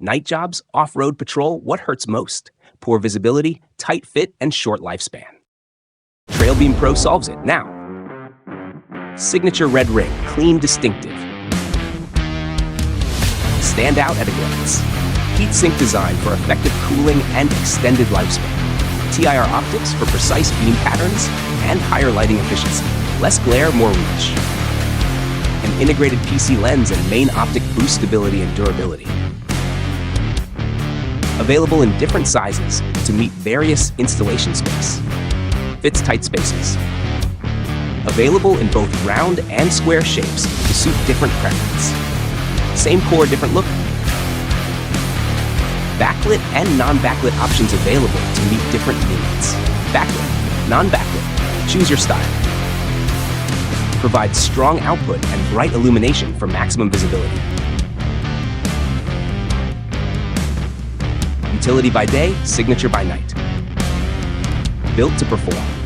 Night jobs, off-road patrol, what hurts most? Poor visibility, tight fit, and short lifespan. TrailBeam Pro solves it now. Signature red ring, clean, distinctive. Stand out at a glance. Heat sink design for effective cooling and extended lifespan. TIR optics for precise beam patterns and higher lighting efficiency. Less glare, more reach. An integrated PC lens and main optic boost stability and durability. Available in different sizes to meet various installation space. Fits tight spaces. Available in both round and square shapes to suit different preference. Same core, different look. Backlit and non-backlit options available to meet different needs. Backlit, non-backlit, choose your style. Provides strong output and bright illumination for maximum visibility. Utility by day, signature by night. Built to perform.